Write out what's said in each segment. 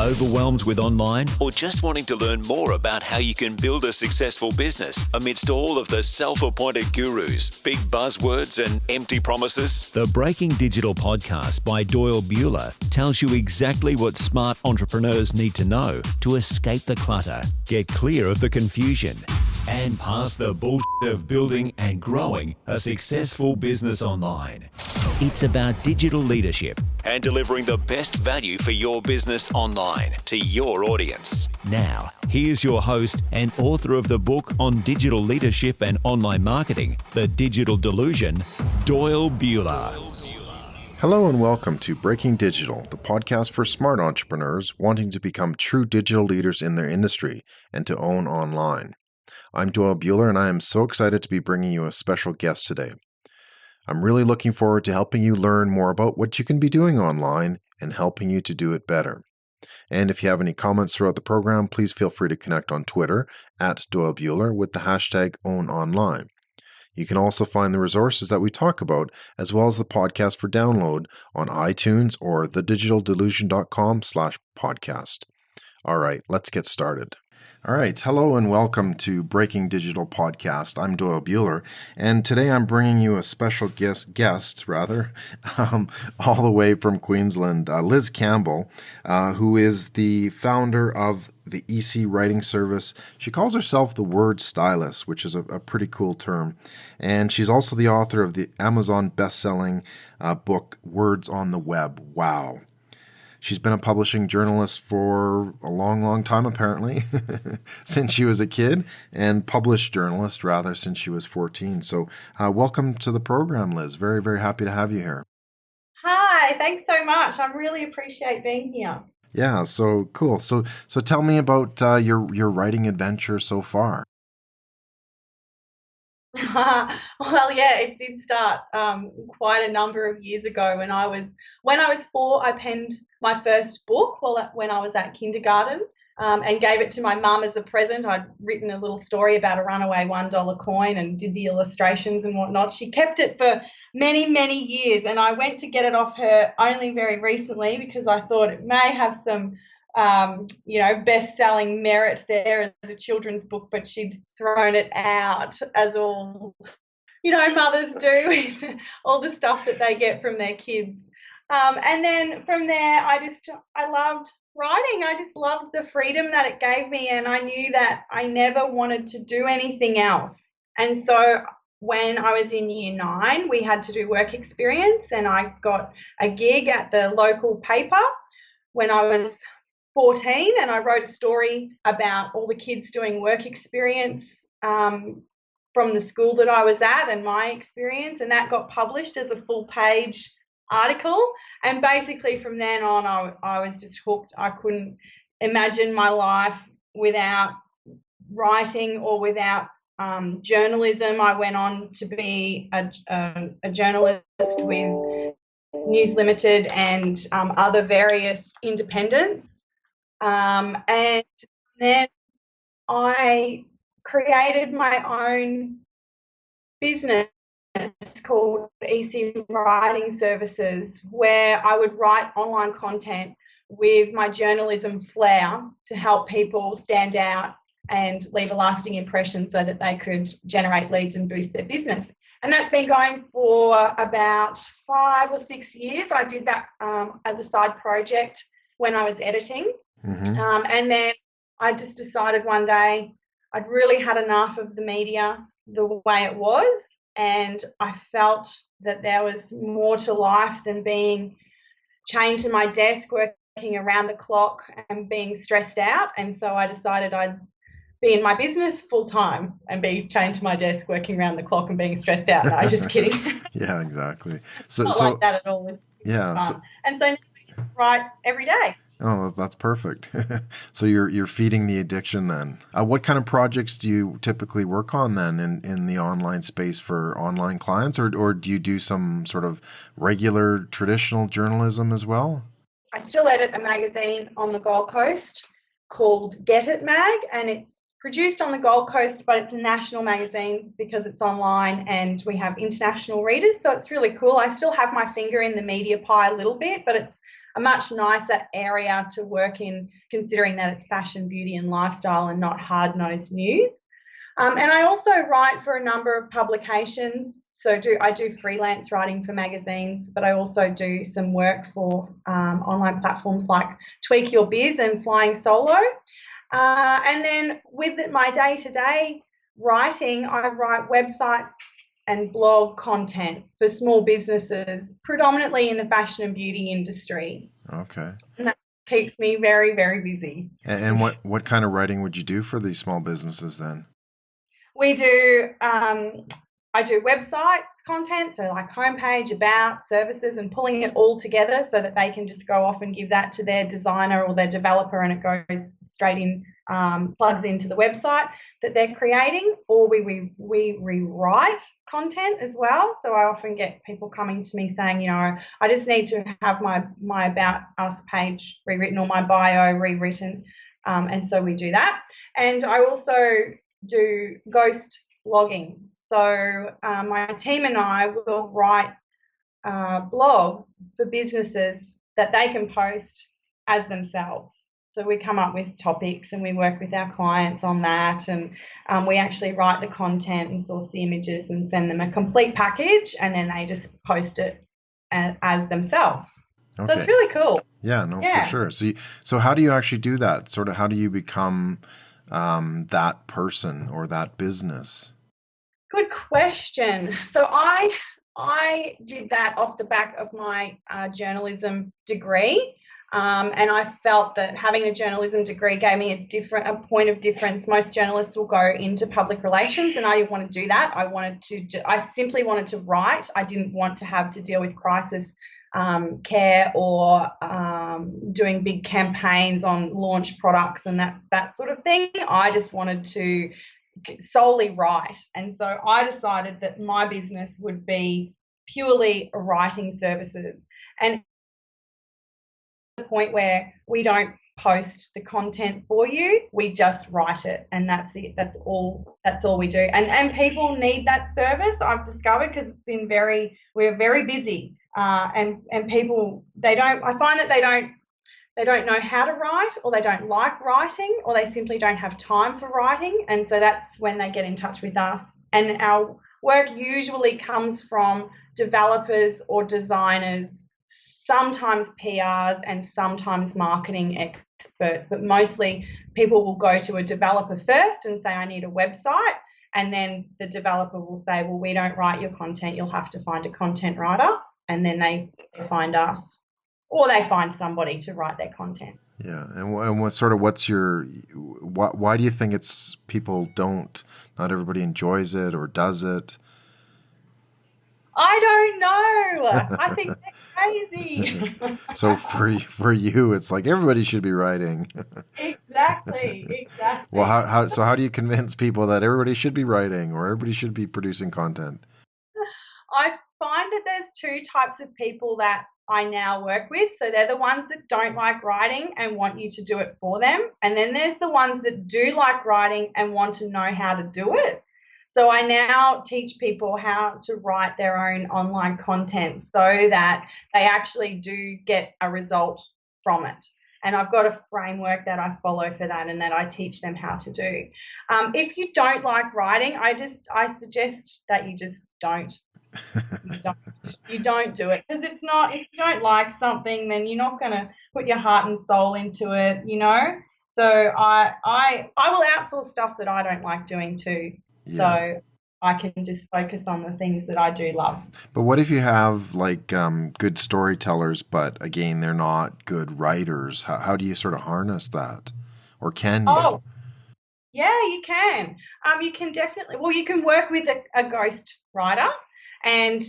Overwhelmed with online or just wanting to learn more about how you can build a successful business amidst all of the self-appointed gurus, big buzzwords and empty promises? The Breaking Digital podcast by Doyle Bueller tells you exactly what smart entrepreneurs need to know to escape the clutter, get clear of the confusion, and pass the bullshit of building and growing a successful business online. It's about digital leadership and delivering the best value for your business online to your audience. Now, here's your host and author of the book on digital leadership and online marketing, The Digital Delusion, Doyle Bueller. Hello and welcome to Breaking Digital, the podcast for smart entrepreneurs wanting to become true digital leaders in their industry and to own online. I'm Doyle Bueller, and I am so excited to be bringing you a special guest today. I'm really looking forward to helping you learn more about what you can be doing online and helping you to do it better. And if you have any comments throughout the program, please feel free to connect on Twitter at Doyle Bueller with the hashtag #OwnOnline. You can also find the resources that we talk about, as well as the podcast for download on iTunes or thedigitaldelusion.com/podcast. All right, let's get started. All right, hello and welcome to Breaking Digital Podcast. I'm Doyle Bueller, and today I'm bringing you a special guest, all the way from Queensland, Liz Campbell, who is the founder of the EC writing service. She calls herself the word stylist, which is a pretty cool term, and she's also the author of the Amazon best-selling book, Words on the Web. Wow. She's been a publishing journalist for a long, long time, apparently, since she was a kid, and published journalist, rather, since she was 14. So welcome to the program, Liz. Very, very happy to have you here. Hi, thanks so much. I really appreciate being here. Yeah, so cool. So tell me about your writing adventure so far. Well, yeah, it did start quite a number of years ago. When I was 4, I penned my first book when I was at kindergarten and gave it to my mum as a present. I'd written a little story about a runaway $1 coin and did the illustrations and whatnot. She kept it for many, many years, and I went to get it off her only very recently because I thought it may have some best-selling merit there as a children's book, but she'd thrown it out as all, mothers do with all the stuff that they get from their kids. And then from there, I loved writing. I just loved the freedom that it gave me, and I knew that I never wanted to do anything else. And so when I was in year 9, we had to do work experience, and I got a gig at the local paper when I was 14, and I wrote a story about all the kids doing work experience from the school that I was at and my experience, and that got published as a full-page article. And basically from then on, I was just hooked. I couldn't imagine my life without writing or without journalism. I went on to be a journalist with News Limited and other various independents. And then I created my own business called EC Writing Services, where I would write online content with my journalism flair to help people stand out and leave a lasting impression so that they could generate leads and boost their business. And that's been going for about 5 or 6 years. I did that as a side project when I was editing. Mm-hmm. And then I just decided one day I'd really had enough of the media the way it was, and I felt that there was more to life than being chained to my desk, working around the clock and being stressed out. And so I decided I'd be in my business full time and be chained to my desk, working around the clock and being stressed out. No, just kidding. Yeah, exactly. Not like that at all. Yeah. And so now I write every day. Oh, that's perfect. So you're feeding the addiction then. What kind of projects do you typically work on then in the online space for online clients, or do you do some sort of regular traditional journalism as well? I still edit a magazine on the Gold Coast called Get It Mag, and it's produced on the Gold Coast, but it's a national magazine because it's online and we have international readers, so it's really cool. I still have my finger in the media pie a little bit, but it's a much nicer area to work in, considering that it's fashion, beauty and lifestyle and not hard-nosed news. And I also write for a number of publications. So I do freelance writing for magazines, but I also do some work for online platforms like Tweak Your Biz and Flying Solo. And then with my day-to-day writing, I write websites and blog content for small businesses, predominantly in the fashion and beauty industry. Okay. And that keeps me very, very busy. And what kind of writing would you do for these small businesses then? We do, I do website content, so like homepage, about, services, and pulling it all together so that they can just go off and give that to their designer or their developer, and it goes straight in, plugs into the website that they're creating. Or we rewrite content as well. So I often get people coming to me saying, I just need to have my About Us page rewritten or my bio rewritten. And so we do that. And I also do ghost blogging. So my team and I will write blogs for businesses that they can post as themselves. So we come up with topics and we work with our clients on that, and we actually write the content and source the images and send them a complete package, and then they just post it as themselves. Okay. So it's really cool. Yeah, for sure. So how do you actually do that? Sort of how do you become that person or that business? Good question. So I did that off the back of my journalism degree, and I felt that having a journalism degree gave me a point of difference. Most journalists will go into public relations, and I didn't want to do that. I simply wanted to write. I didn't want to have to deal with crisis care or doing big campaigns on launch products and that sort of thing. I just wanted to solely write, and so I decided that my business would be purely writing services, and the point where we don't post the content for you, we just write it, and that's it. That's all we do, and people need that service, I've discovered, because we're very busy, and people, I find that they don't know how to write, or they don't like writing, or they simply don't have time for writing. And so that's when they get in touch with us. And our work usually comes from developers or designers, sometimes PRs and sometimes marketing experts, but mostly people will go to a developer first and say, I need a website. And then the developer will say, well, we don't write your content. You'll have to find a content writer. And then they find us. Or they find somebody to write their content. Yeah, and why do you think it's not everybody enjoys it or does it? I don't know. I think they're crazy. So for you, it's like everybody should be writing. Exactly. Well, how do you convince people that everybody should be writing or everybody should be producing content? I find that there's two types of people that I now work with. So they're the ones that don't like writing and want you to do it for them. And then there's the ones that do like writing and want to know how to do it. So I now teach people how to write their own online content so that they actually do get a result from it. And I've got a framework that I follow for that and that I teach them how to do. If you don't like writing, I suggest that you just don't. You don't do it, because it's not, if you don't like something, then you're not going to put your heart and soul into it, So I will outsource stuff that I don't like doing too. Yeah. So I can just focus on the things that I do love. But what if you have good storytellers, but again, they're not good writers? How do you sort of harness that? Or can you? Oh, yeah, you can. You can definitely, you can work with a ghost writer. And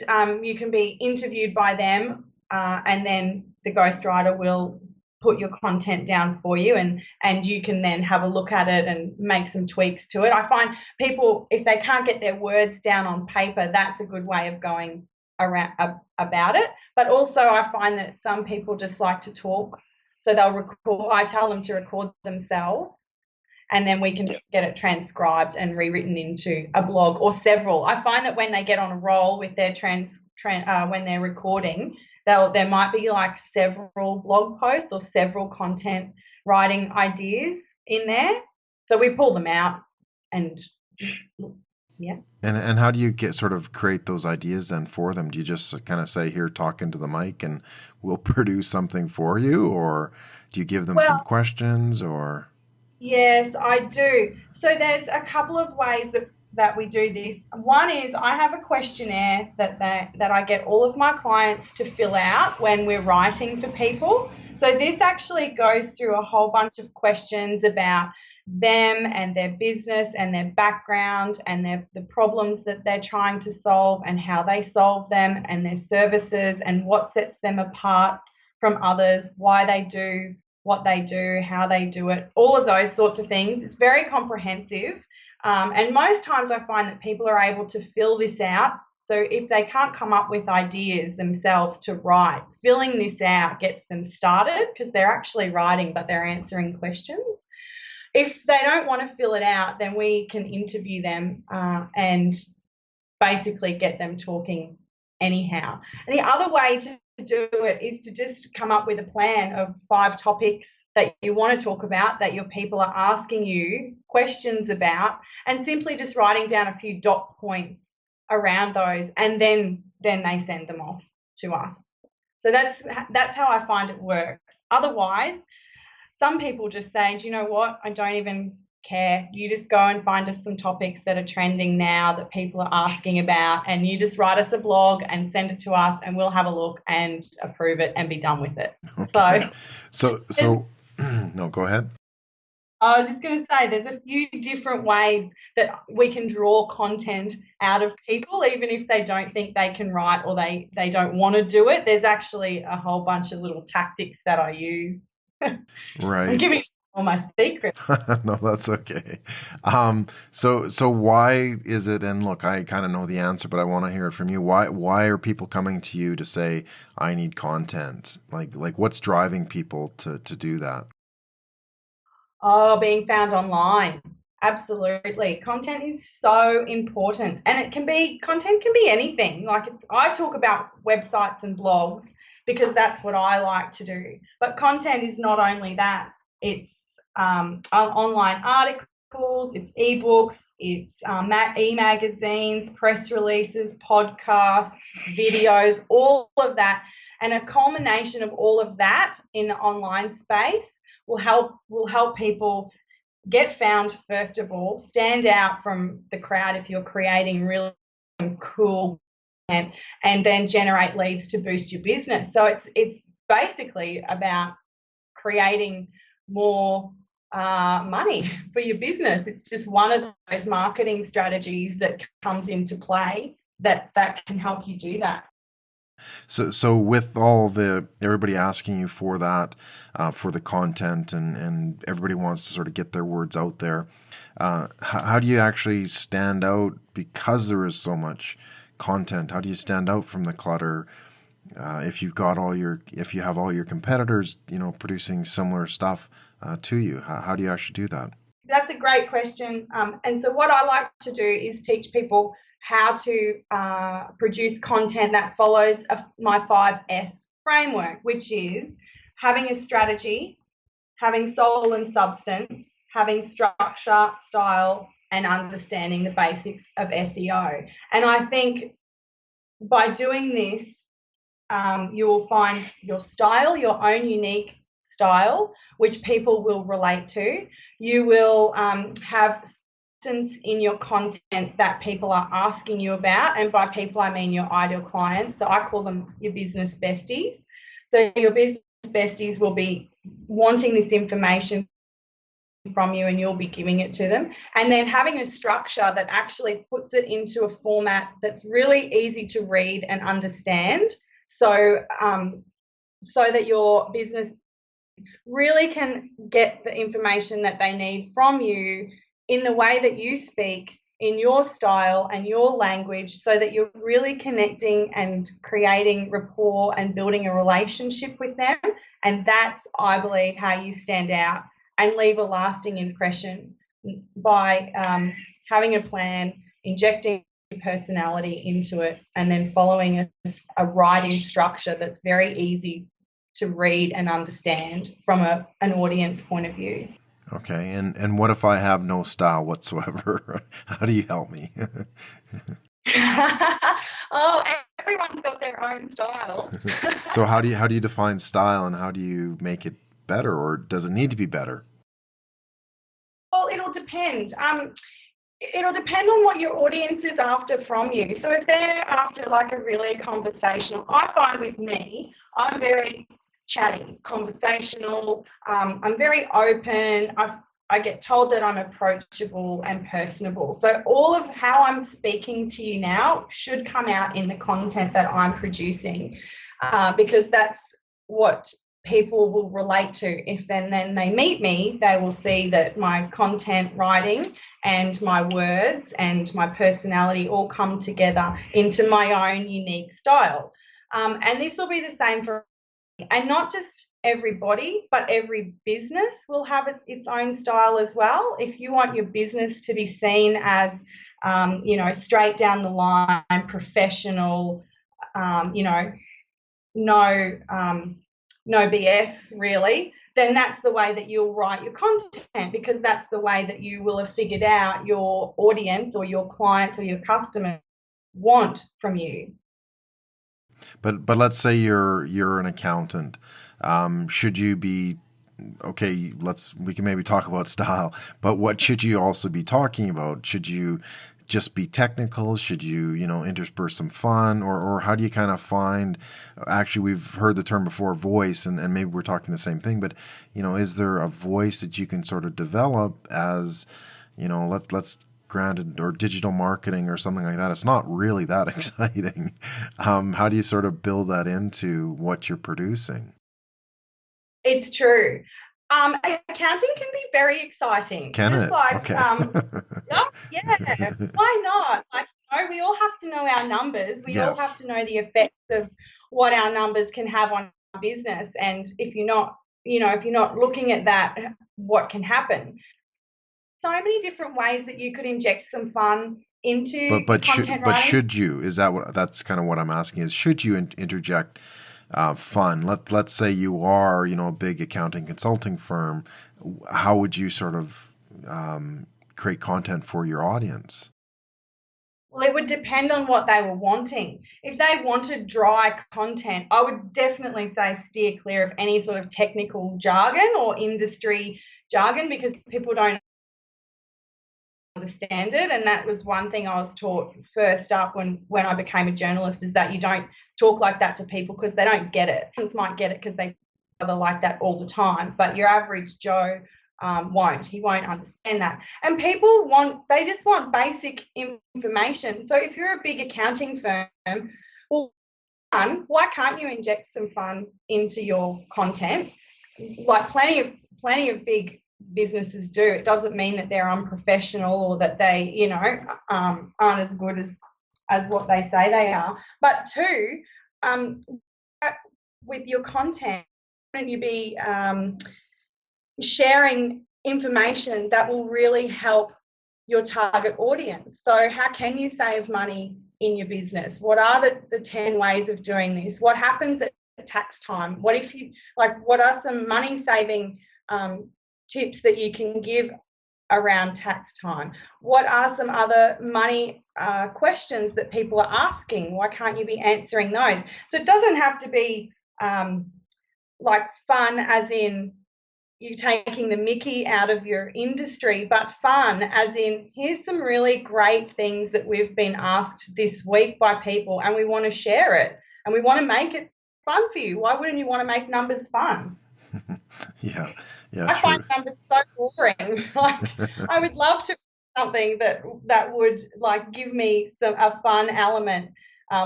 you can be interviewed by them, and then the ghostwriter will put your content down for you, and you can then have a look at it and make some tweaks to it. I find people, if they can't get their words down on paper, that's a good way of going around about it. But also I find that some people just like to talk, so they'll record. I tell them to record themselves, and then we can get it transcribed and rewritten into a blog or several. I find that when they get on a roll with their when they're recording, There might be like several blog posts or several content writing ideas in there. So we pull them out and yeah. And how do you create those ideas then for them? Do you just kind of say, here, talk into the mic and we'll produce something for you? Or do you give them some questions or? Yes, I do. So there's a couple of ways that we do this. One is I have a questionnaire that I get all of my clients to fill out when we're writing for people. So this actually goes through a whole bunch of questions about them and their business and their background and the problems that they're trying to solve and how they solve them and their services and what sets them apart from others, why they do what they do, how they do it, all of those sorts of things. It's very comprehensive. And most times I find that people are able to fill this out. So if they can't come up with ideas themselves to write, filling this out gets them started because they're actually writing, but they're answering questions. If they don't want to fill it out, then we can interview them and basically get them talking anyhow. And the other way to do it is to just come up with a plan of 5 topics that you want to talk about, that your people are asking you questions about, and simply just writing down a few dot points around those, and then they send them off to us. So that's how I find it works. Otherwise, some people just say, do you know what, I don't even care. You just go and find us some topics that are trending now that people are asking about, and you just write us a blog and send it to us and we'll have a look and approve it and be done with it. Okay. So no, go ahead. I was just going to say there's a few different ways that we can draw content out of people, even if they don't think they can write or they don't want to do it. There's actually a whole bunch of little tactics that I use. Right. I'm giving all my secrets. No, that's okay. So why is it? And look, I kind of know the answer, but I want to hear it from you. Why are people coming to you to say, I need content? Like what's driving people to do that? Oh, being found online. Absolutely. Content is so important, and content can be anything. I talk about websites and blogs because that's what I like to do. But content is not only that. It's online articles, it's ebooks, it's e-magazines, press releases, podcasts, videos, all of that. And a culmination of all of that in the online space will help people get found, first of all, stand out from the crowd if you're creating really cool content, and then generate leads to boost your business. So it's basically about creating more money for your business. It's just one of those marketing strategies that comes into play that can help you do that. So with everybody asking you for that, for the content, and everybody wants to sort of get their words out there, how do you actually stand out because there is so much content? How do you stand out from the clutter? If you have all your competitors, producing similar stuff to you, how do you actually do that? That's a great question. And so what I like to do is teach people how to produce content that follows my 5S framework, which is having a strategy, having soul and substance, having structure, style, and understanding the basics of SEO. And I think by doing this, you will find your style, your own unique style, which people will relate to. You will have in your content that people are asking you about, and by people I mean your ideal clients. So I call them your business besties. So your business besties will be wanting this information from you, and you'll be giving it to them, and then having a structure that actually puts it into a format that's really easy to read and understand, so that your business really can get the information that they need from you in the way that you speak, in your style and your language, so that you're really connecting and creating rapport and building a relationship with them. And that's, I believe, how you stand out and leave a lasting impression, by having a plan, injecting personality into it, and then following a writing structure that's very easy to read and understand from an audience point of view. Okay, and what if I have no style whatsoever? How do you help me? Oh, everyone's got their own style. So how do you define style, and how do you make it better, or does it need to be better? Well, it'll depend. It'll depend on what your audience is after from you. So if they're after like a really conversational, I find with me, I'm very chatty, conversational. I'm very open. I get told that I'm approachable and personable. So all of how I'm speaking to you now should come out in the content that I'm producing, because that's what people will relate to. If then they meet me, they will see that my content writing and my words and my personality all come together into my own unique style. And this will be the same for, and not just everybody, but every business will have its own style as well. If you want your business to be seen as, straight down the line, professional, no BS really, then that's the way that you'll write your content, because that's the way that you will have figured out your audience or your clients or your customers want from you. But let's say you're an accountant. Should you be okay? We can maybe talk about style, but what should you also be talking about? Should you just be technical? Should you intersperse some fun, or how do you kind of find? Actually, we've heard the term before, voice, and maybe we're talking the same thing. But is there a voice that you can sort of develop as let's granted, or digital marketing or something like that? It's not really that exciting. How do you sort of build that into what you're producing? It's true. Accounting can be very exciting. Can just it? like Okay. yeah, why not? Like, we all have to know our numbers. We all have to know the effects of what our numbers can have on our business. And if you're not looking at that, what can happen? So many different ways that you could inject some fun into content writing. But should you? That's kind of what I'm asking, is should you interject fun? Let's say you are a big accounting consulting firm. How would you sort of create content for your audience? Well, it would depend on what they were wanting. If they wanted dry content, I would definitely say steer clear of any sort of technical jargon or industry jargon, because people don't understand it. And that was one thing I was taught first up when I became a journalist, is that you don't talk like that to people because they don't get it. They might get it because they're like that all the time, but your average Joe won't. He won't understand that. And people they just want basic information. So if you're a big accounting firm, well, why can't you inject some fun into your content? Like plenty of big businesses do. It doesn't mean that they're unprofessional or that they aren't as good as what they say they are. But two, with your content, wouldn't you be sharing information that will really help your target audience? So how can you save money in your business? What are the 10 ways of doing this? What happens at tax time? What are some money saving tips that you can give around tax time? What are some other money questions that people are asking? Why can't you be answering those? So it doesn't have to be like fun as in you taking the mickey out of your industry, but fun as in, here's some really great things that we've been asked this week by people, and we want to share it and we want to make it fun for you. Why wouldn't you want to make numbers fun? Yeah, I find numbers so boring. I would love to something that would like give me a fun element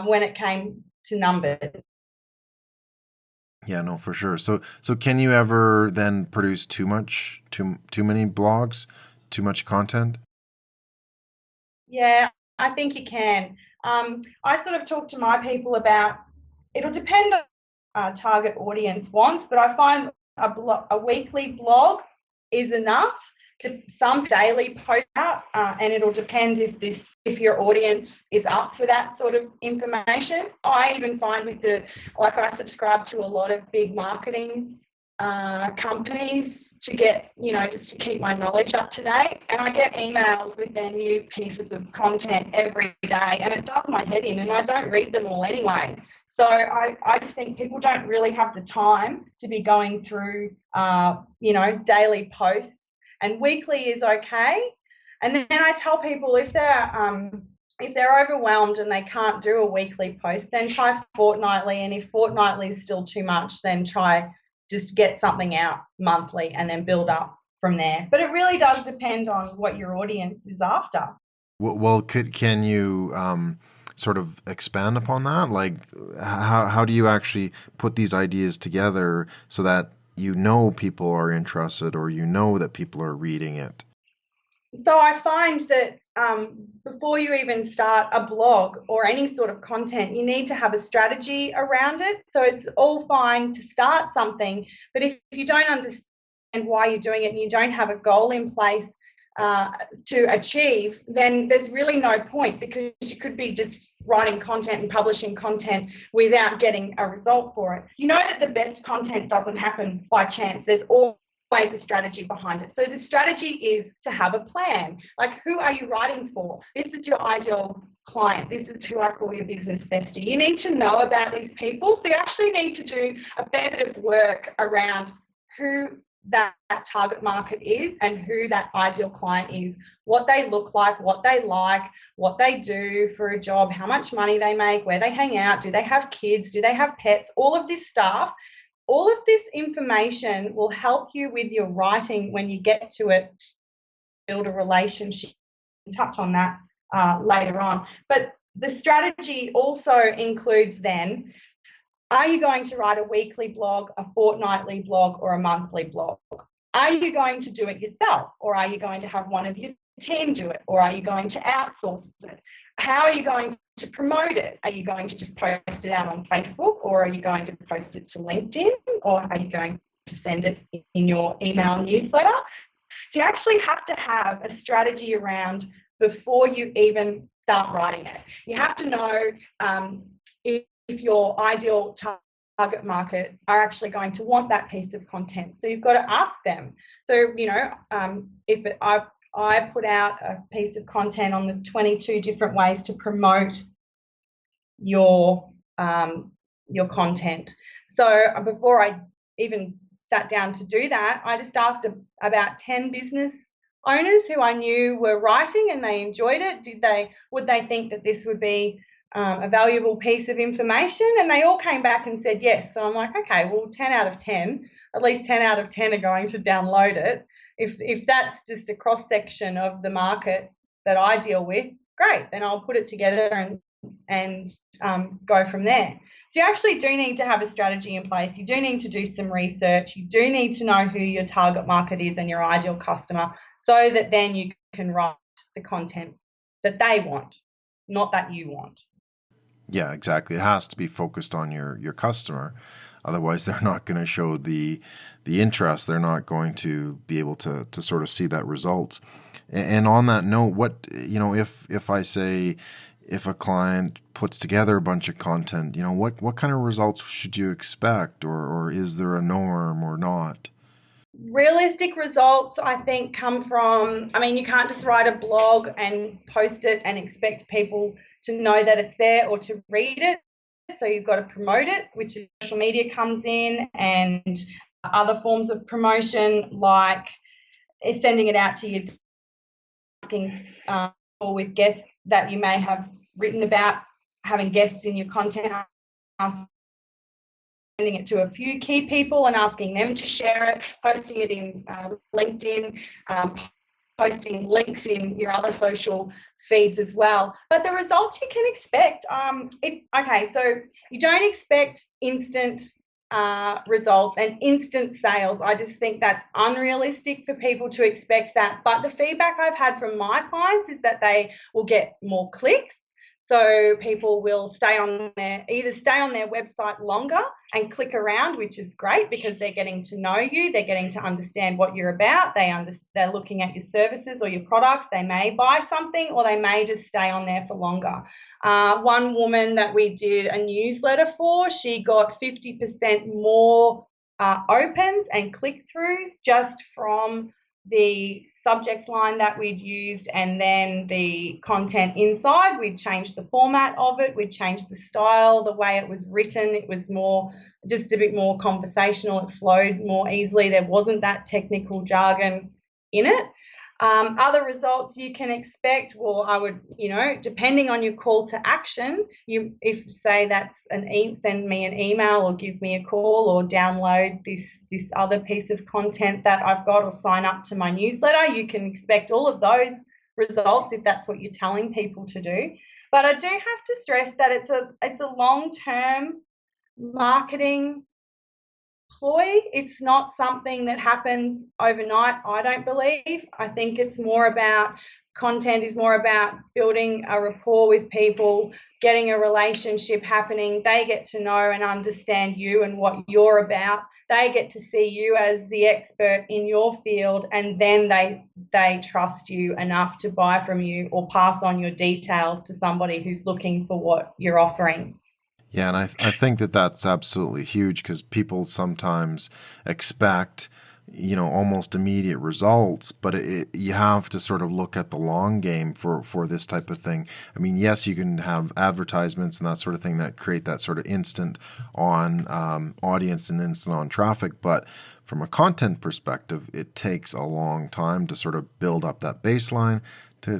when it came to numbers. Yeah, no, for sure. So can you ever then produce too many blogs, too much content? Yeah, I think you can. I sort of talk to my people about, it'll depend on target audience wants, but I find a weekly blog is enough. some daily post out, and it'll depend if your audience is up for that sort of information. I even find I subscribe to a lot of big marketing companies to get, just to keep my knowledge up to date. And I get emails with their new pieces of content every day, and it does my head in, and I don't read them all anyway. So I just think people don't really have the time to be going through, daily posts, and weekly is okay. And then I tell people if they're overwhelmed and they can't do a weekly post, then try fortnightly. And if fortnightly is still too much, then try just get something out monthly and then build up from there. But it really does depend on what your audience is after. Well, can you sort of expand upon that? Like, how do you actually put these ideas together so that people are interested, or that people are reading it? So I find that before you even start a blog or any sort of content, you need to have a strategy around it. So it's all fine to start something, but if you don't understand why you're doing it and you don't have a goal in place to achieve, then there's really no point, because you could be just writing content and publishing content without getting a result for it. You know that the best content doesn't happen by chance. There's always a strategy behind it. So the strategy is to have a plan. Like, who are you writing for? This is your ideal client. This is who I call your business bestie. You need to know about these people. So you actually need to do a fair bit of work around who that target market is and who that ideal client is, what they look like, what they like, what they do for a job, how much money they make, where they hang out, do they have kids, do they have pets, all of this stuff. All of this information will help you with your writing when you get to it, build a relationship. We'll touch on that later on. But the strategy also includes then, are you going to write a weekly blog, a fortnightly blog, or a monthly blog? Are you going to do it yourself, or are you going to have one of your team do it, or are you going to outsource it? How are you going to promote it? Are you going to just post it out on Facebook, or are you going to post it to LinkedIn, or are you going to send it in your email newsletter? So you actually have to have a strategy around before you even start writing it. You have to know if your ideal target market are actually going to want that piece of content. So you've got to ask them. So, if I put out a piece of content on the 22 different ways to promote your content. So before I even sat down to do that, I just asked about 10 business owners who I knew were writing and they enjoyed it. Would they think that this would be a valuable piece of information? And they all came back and said yes. So I'm like, okay, well, 10 out of 10, at least 10 out of 10 are going to download it. If that's just a cross-section of the market that I deal with, great, then I'll put it together and go from there. So you actually do need to have a strategy in place. You do need to do some research. You do need to know who your target market is and your ideal customer, so that then you can write the content that they want, not that you want. Yeah, exactly. It has to be focused on your customer. Otherwise, they're not going to show the interest. They're not going to be able to sort of see that result. And on that note, if a client puts together a bunch of content, what kind of results should you expect, or is there a norm or not? Realistic results, I think, come from, you can't just write a blog and post it and expect people to know that it's there or to read it. So you've got to promote it, which is social media comes in, and other forms of promotion like sending it out to your asking or with guests that you may have written about, having guests in your content, sending it to a few key people and asking them to share it, posting it in LinkedIn, posting links in your other social feeds as well. But the results you can expect, so you don't expect instant results and instant sales. I just think that's unrealistic for people to expect that. But the feedback I've had from my clients is that they will get more clicks. So people will either stay on their website longer and click around, which is great because they're getting to know you, they're getting to understand what you're about, they're looking at your services or your products, they may buy something or they may just stay on there for longer. One woman that we did a newsletter for, she got 50% more opens and click-throughs just from the subject line that we'd used, and then the content inside. We'd changed the format of it, we'd changed the style, the way it was written. It was just a bit more conversational. It flowed more easily. There wasn't that technical jargon in it. Other results you can expect, well, I would, depending on your call to action, if say that's send me an email or give me a call or download this other piece of content that I've got or sign up to my newsletter, you can expect all of those results if that's what you're telling people to do. But I do have to stress that it's a long-term marketing ploy. It's not something that happens overnight, I don't believe. I think it's more about content is more about building a rapport with people, getting a relationship happening. They get to know and understand you and what you're about. They get to see you as the expert in your field, and then they trust you enough to buy from you or pass on your details to somebody who's looking for what you're offering. Yeah, and I think that that's absolutely huge because people sometimes expect, almost immediate results, but you have to sort of look at the long game for this type of thing. I mean, yes, you can have advertisements and that sort of thing that create that sort of instant on audience and instant on traffic, but from a content perspective, it takes a long time to sort of build up that baseline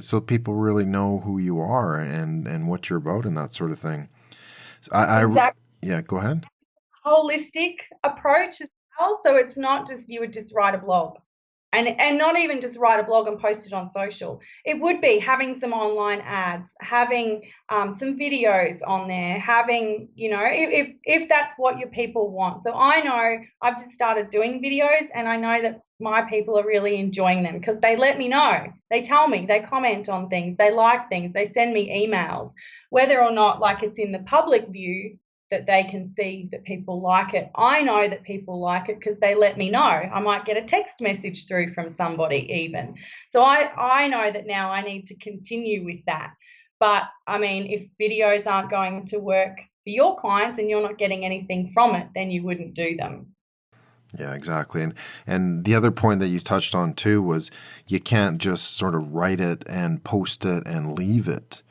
so people really know who you are and what you're about and that sort of thing. Exactly. Yeah, go ahead. Holistic approach as well. So it's not just you would just write a blog and not even just write a blog and post it on social. It would be having some online ads, having some videos on there, having, if that's what your people want. So I know I've just started doing videos and I know that my people are really enjoying them because they let me know. They tell me, they comment on things, they like things, they send me emails, whether or not like it's in the public view that they can see that people like it. I know that people like it because they let me know. I might get a text message through from somebody even. So I know that now I need to continue with that. But I mean, if videos aren't going to work for your clients and you're not getting anything from it, then you wouldn't do them. Yeah, exactly. And the other point that you touched on too was you can't just sort of write it and post it and leave it.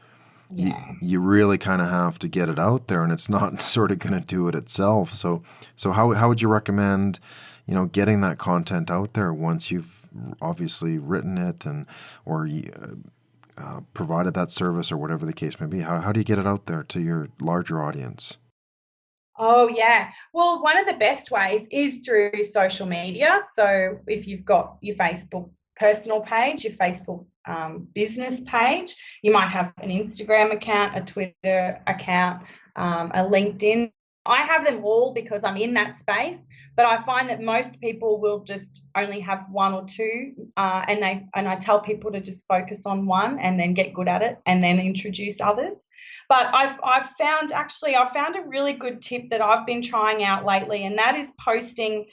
Yeah. You really kind of have to get it out there, and it's not sort of going to do it itself. So how would you recommend, getting that content out there once you've obviously written it or provided that service or whatever the case may be? How do you get it out there to your larger audience? Oh, yeah. Well, one of the best ways is through social media. So if you've got your Facebook personal page, your Facebook business page, you might have an Instagram account, a Twitter account, a LinkedIn. I have them all because I'm in that space, but I find that most people will just only have one or two, and I tell people to just focus on one and then get good at it and then introduce others. But I've found a really good tip that I've been trying out lately, and that is posting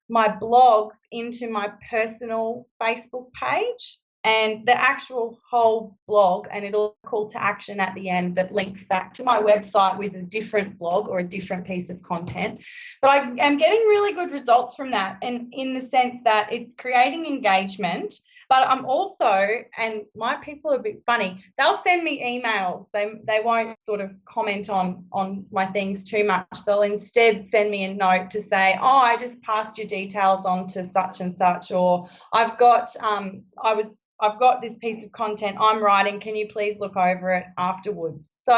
my blogs into my personal Facebook page and the actual whole blog, and it'll call to action at the end that links back to my website with a different blog or a different piece of content. But I am getting really good results from that, and in the sense that it's creating engagement. But I'm also, and my people are a bit funny, they'll send me emails. They won't sort of comment on my things too much. They'll instead send me a note to say, oh, I just passed your details on to such and such, or I've got this piece of content I'm writing. Can you please look over it afterwards? So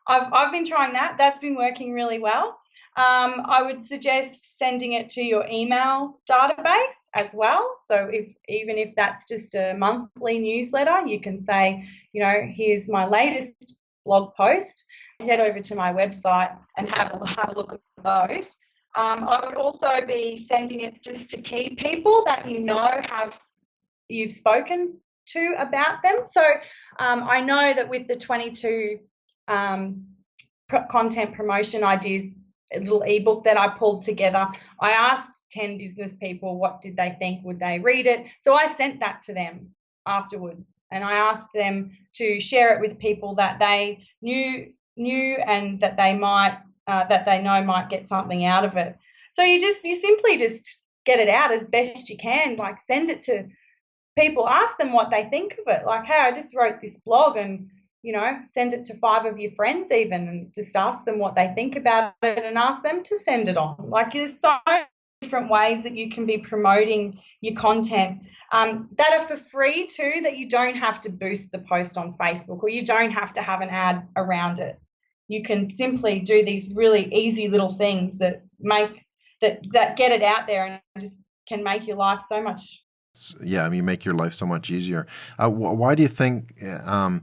I've been trying that. That's been working really well. I would suggest sending it to your email database as well. So even if that's just a monthly newsletter, you can say, here's my latest blog post. Head over to my website and have a look at those. I would also be sending it just to key people that you've spoken to about them. So I know that with the 22 content promotion ideas, a little ebook that I pulled together. I asked 10 business people what did they think, would they read it? So I sent that to them afterwards, and I asked them to share it with people that they knew and that they might that they know might get something out of it. So you simply just get it out as best you can, like send it to people, ask them what they think of it, like, hey, I just wrote this blog, and send it to 5 of your friends even, and just ask them what they think about it and ask them to send it on. Like, there's so many different ways that you can be promoting your content that are for free too, that you don't have to boost the post on Facebook, or you don't have to have an ad around it. You can simply do these really easy little things that get it out there, and just can make your life so much. Yeah, I mean, make your life so much easier. Why do you think? Do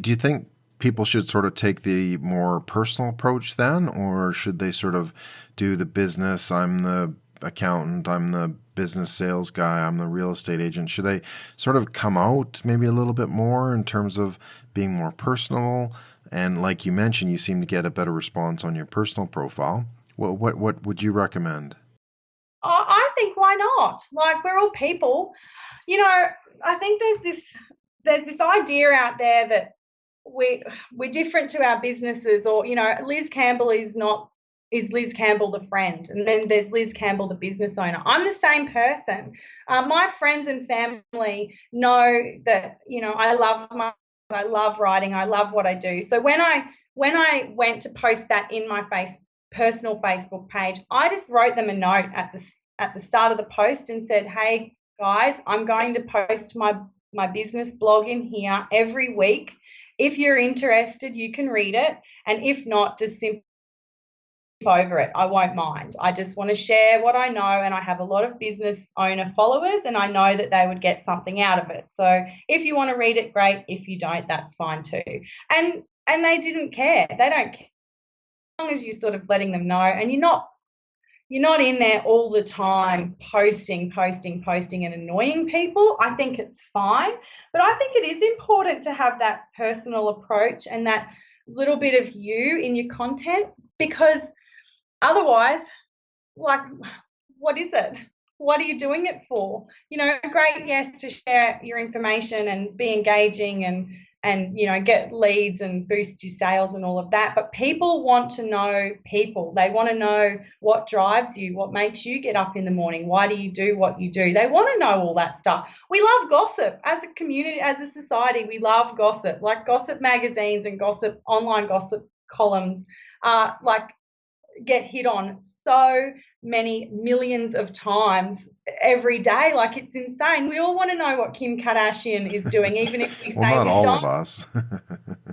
you think people should sort of take the more personal approach then, or should they sort of do the business? I'm the accountant. I'm the business sales guy. I'm the real estate agent. Should they sort of come out maybe a little bit more in terms of being more personal? And like you mentioned, you seem to get a better response on your personal profile. What would you recommend? I think, why not? Like, we're all people. I think there's this idea out there that we're different to our businesses, or Liz Campbell is Liz Campbell the friend, and then there's Liz Campbell the business owner. I'm the same person. My friends and family know that I love writing, I love what I do. So when I went to post that in my personal Facebook page, I just wrote them a note at the start of the post and said, hey guys, I'm going to post my business blog in here every week. If you're interested, you can read it, and if not, just simply over it. I won't mind. I just want to share what I know, and I have a lot of business owner followers, and I know that they would get something out of it. So if you want to read it, great. If you don't, that's fine too. And they didn't care. They don't care, as long as you're sort of letting them know, and you're not in there all the time posting and annoying people. I think it's fine, but I think it is important to have that personal approach and that little bit of you in your content, because otherwise, like, what is it? What are you doing it for? Great, yes, to share your information and be engaging and get leads and boost your sales and all of that. But people want to know people. They want to know what drives you, what makes you get up in the morning. Why do you do what you do? They want to know all that stuff. We love gossip as a community, as a society. We love gossip. Like, gossip magazines and online gossip columns get hit on so many millions of times every day. Like, it's insane. We all want to know what Kim Kardashian is doing, even if we say well, not we all don't. of us.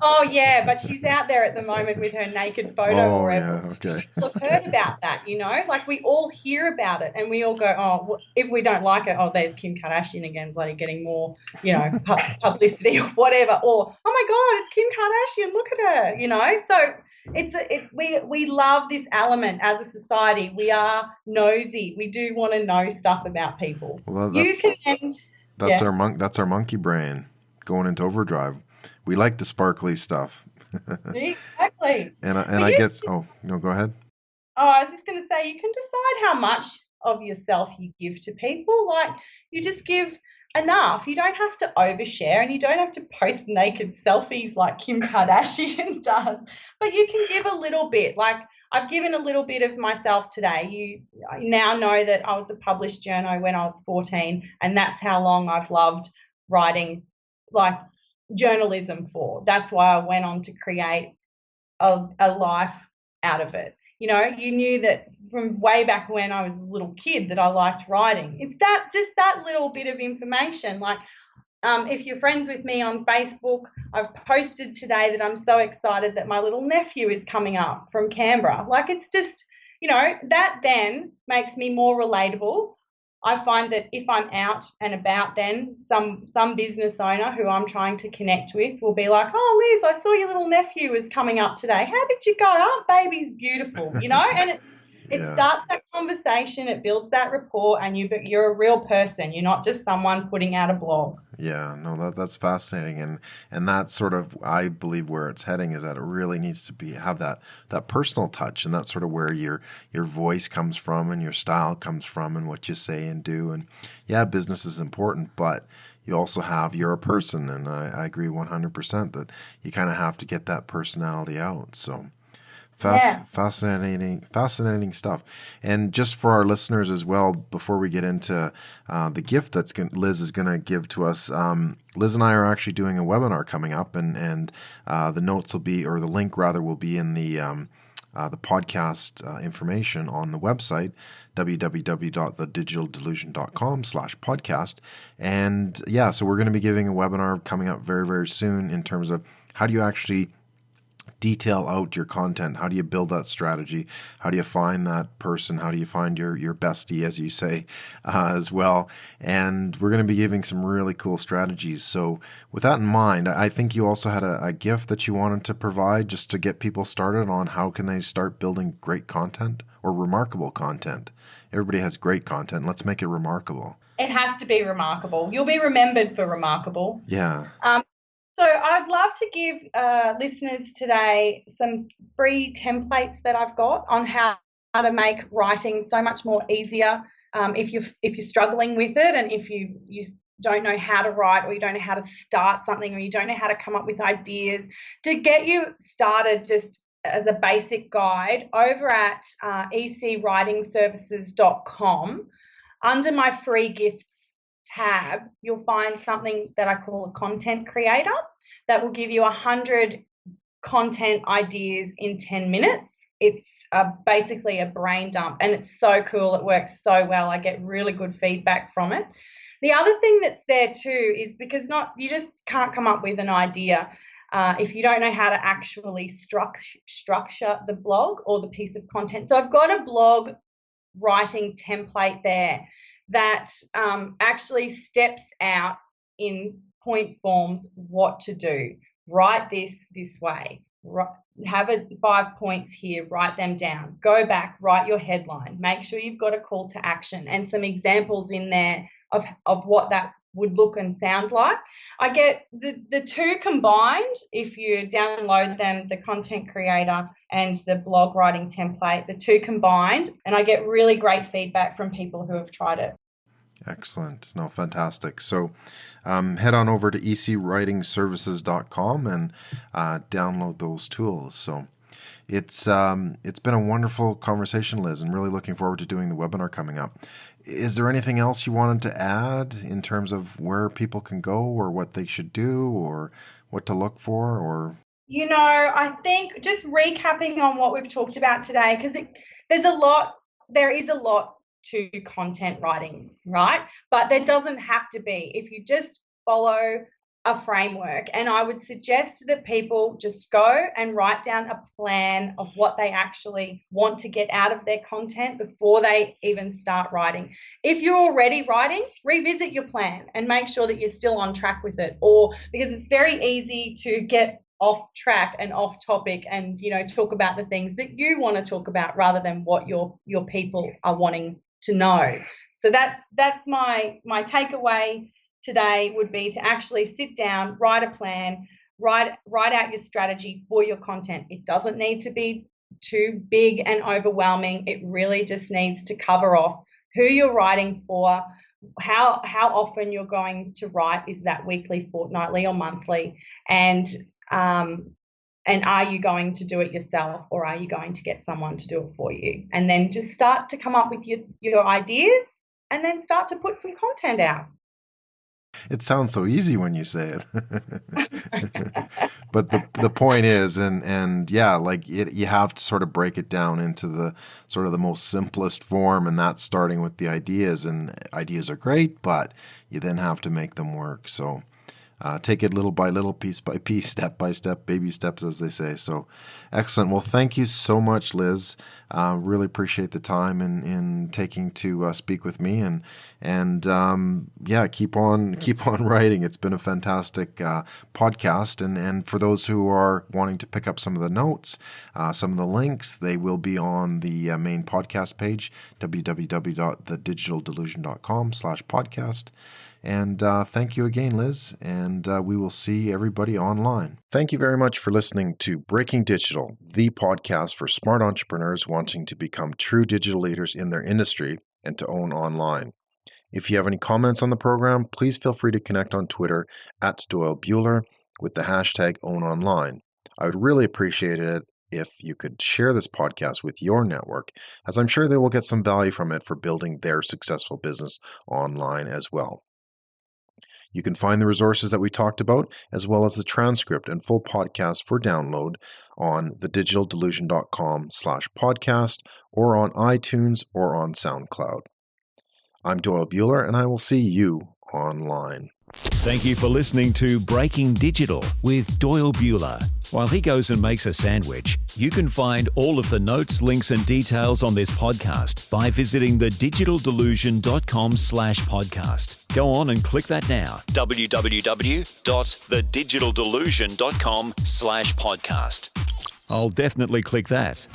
Oh yeah, but she's out there at the moment with her naked photo or whatever. Yeah, okay. People have heard about that, like, we all hear about it, and we all go, oh, well, if we don't like it, oh, there's Kim Kardashian again, bloody getting more, publicity or whatever, or, oh my God, it's Kim Kardashian, look at her, So we love this element as a society. We are nosy. We do want to know stuff about people. Well, that's our monkey brain going into overdrive. We like the sparkly stuff. Exactly. I guess. Oh no, go ahead. Oh, I was just going to say, you can decide how much of yourself you give to people. Like, you just give enough. You don't have to overshare, and you don't have to post naked selfies like Kim Kardashian does, but you can give a little bit. Like, I've given a little bit of myself today. You now know that I was a published journo when I was 14, and that's how long I've loved writing, like, journalism for. That's why I went on to create a life out of it. You knew that from way back when I was a little kid that I liked writing. It's that little bit of information. Like, if you're friends with me on Facebook, I've posted today that I'm so excited that my little nephew is coming up from Canberra. Like, it's just, that then makes me more relatable. I find that if I'm out and about, then some business owner who I'm trying to connect with will be like, oh, Liz, I saw your little nephew was coming up today. How did you go? Aren't babies beautiful? And It Yeah. starts that conversation, it builds that rapport, and you're a real person. You're not just someone putting out a blog. Yeah, no, that's fascinating, and that's sort of, I believe, where it's heading, is that it really needs to have that personal touch, and that's sort of where your voice comes from and your style comes from and what you say and do. And yeah, business is important, but you also you're a person, and I agree 100% that you kind of have to get that personality out. So. Yeah. Fascinating stuff. And just for our listeners as well, before we get into the gift Liz is going to give to us, Liz and I are actually doing a webinar coming up, and the notes will be, or the link rather, will be in the podcast information on the website, www.thedigitaldelusion.com/podcast. And yeah, so we're going to be giving a webinar coming up very, very soon in terms of how do you actually detail out your content. How do you build that strategy? How do you find that person? How do you find your bestie, as you say, as well? And we're going to be giving some really cool strategies. So with that in mind, I think you also had a gift that you wanted to provide just to get people started on how can they start building great content or remarkable content. Everybody has great content. Let's make it remarkable. It has to be remarkable. You'll be remembered for remarkable. Yeah. So I'd love to give listeners today some free templates that I've got on how to make writing so much more easier if you're struggling with it, and if you don't know how to write, or you don't know how to start something, or you don't know how to come up with ideas, to get you started just as a basic guide over at ecwritingservices.com. Under my free gifts tab, you'll find something that I call a content creator that will give you 100 content ideas in 10 minutes. It's basically a brain dump, and it's so cool. It works so well. I get really good feedback from it. The other thing that's there too is because you just can't come up with an idea if you don't know how to actually structure the blog or the piece of content. So I've got a blog writing template there that actually steps out in point forms what to do. Write this way. Have 5 points here, write them down. Go back, write your headline. Make sure you've got a call to action and some examples in there of what that would look and sound like. I get the two combined. If you download them, the content creator and the blog writing template, the two combined, and I get really great feedback from people who have tried it. Excellent. No, fantastic. So head on over to ecwritingservices.com and download those tools. So it's been a wonderful conversation, Liz, and really looking forward to doing the webinar coming up. Is there anything else you wanted to add in terms of where people can go, or what they should do, or what to look for, or? I think just recapping on what we've talked about today, because there is a lot to content writing, right? But there doesn't have to be if you just follow a framework. And I would suggest that people just go and write down a plan of what they actually want to get out of their content before they even start writing. If you're already writing, revisit your plan and make sure that you're still on track with it, or because it's very easy to get off track and off topic and talk about the things that you want to talk about rather than what your people are wanting to know. So that's my takeaway today would be to actually sit down, write a plan, write out your strategy for your content. It doesn't need to be too big and overwhelming. It really just needs to cover off who you're writing for, how often you're going to write. Is that weekly, fortnightly, or monthly? And are you going to do it yourself, or are you going to get someone to do it for you? And then just start to come up with your ideas, and then start to put some content out. It sounds so easy when you say it. But the point is, and yeah, like you have to sort of break it down into the sort of the most simplest form, and that's starting with the ideas. And ideas are great, but you then have to make them work. So take it little by little, piece by piece, step by step, baby steps, as they say. So excellent. Well, thank you so much, Liz. Really appreciate the time in taking to speak with me, and keep on writing. It's been a fantastic podcast, and for those who are wanting to pick up some of the notes, some of the links, they will be on the main podcast page, www.thedigitaldelusion.com/podcast. And thank you again, Liz, and we will see everybody online. Thank you very much for listening to Breaking Digital, the podcast for smart entrepreneurs wanting to become true digital leaders in their industry and to own online. If you have any comments on the program, please feel free to connect on Twitter @DoyleBuehler with the hashtag #OwnOnline. I would really appreciate it if you could share this podcast with your network, as I'm sure they will get some value from it for building their successful business online as well. You can find the resources that we talked about, as well as the transcript and full podcast for download on thedigitaldelusion.com/podcast or on iTunes or on SoundCloud. I'm Doyle Buehler, and I will see you online. Thank you for listening to Breaking Digital with Doyle Buehler. While he goes and makes a sandwich, you can find all of the notes, links, and details on this podcast by visiting thedigitaldelusion.com/podcast. Go on and click that now. www.thedigitaldelusion.com/podcast. I'll definitely click that.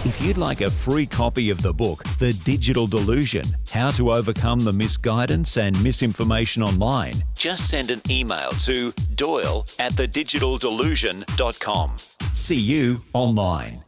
If you'd like a free copy of the book, The Digital Delusion, How to Overcome the Misguidance and Misinformation Online, just send an email to doyle@thedigitaldelusion.com. See you online.